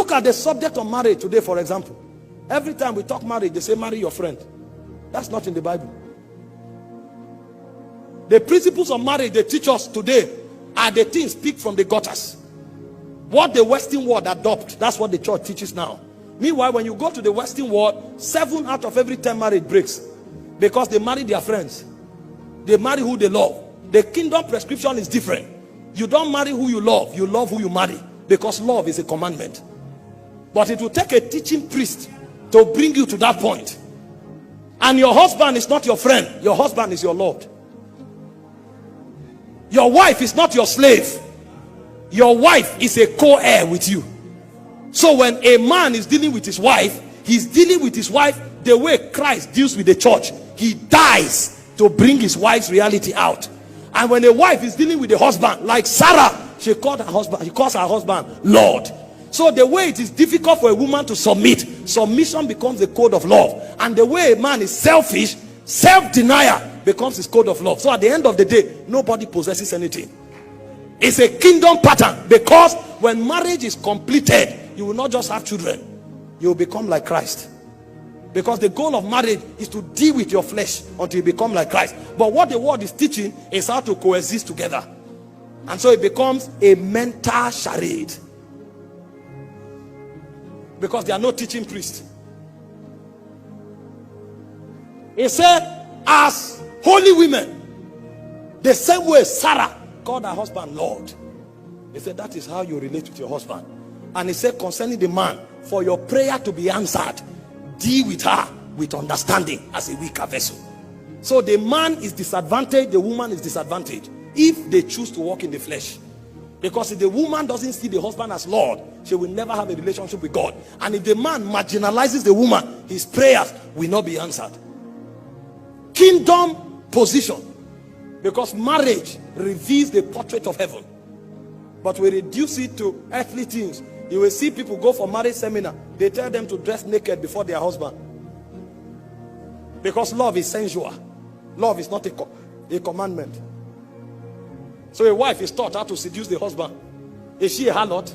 look at the subject of marriage today, for example. Every time we talk marriage, they say marry your friend. That's not in the Bible. The principles of marriage they teach us today are the things picked from the gutters. What the Western world adopt, that's what the church teaches now. Meanwhile, when you go to the Western world, 7 out of every 10 marriage breaks because they marry their friends. They marry who they love. The kingdom prescription is different. You don't marry who you love who you marry, because love is a commandment. But it will take a teaching priest to bring you to that point. And your husband is not your friend. Your husband is your Lord. Your wife is not your slave. Your wife is a co-heir with you. So when a man is dealing with his wife, he's dealing with his wife the way Christ deals with the church. He dies to bring his wife's reality out. And when a wife is dealing with the husband, like Sarah, she calls her husband Lord. So the way it is difficult for a woman to submit, submission becomes the code of love. And the way a man is selfish, self-denial becomes his code of love. So at the end of the day, nobody possesses anything. It's a kingdom pattern, because when marriage is completed, you will not just have children, you will become like Christ. Because the goal of marriage is to deal with your flesh until you become like Christ. But what the world is teaching is how to coexist together. And so it becomes a mental charade, because there are no teaching priests. He said, as holy women, the same way Sarah called her husband Lord. He said, that is how you relate with your husband. And he said, concerning the man, for your prayer to be answered, deal with her with understanding as a weaker vessel. So the man is disadvantaged, the woman is disadvantaged if they choose to walk in the flesh. Because if the woman doesn't see the husband as Lord, she will never have a relationship with God. And if the man marginalizes the woman, his prayers will not be answered. Kingdom position. Because marriage reveals the portrait of heaven, but we reduce it to earthly things. You will see people go for marriage seminar, they tell them to dress naked before their husband, because love is sensual. Love is not a commandment. So a wife is taught how to seduce the husband. Is she a harlot?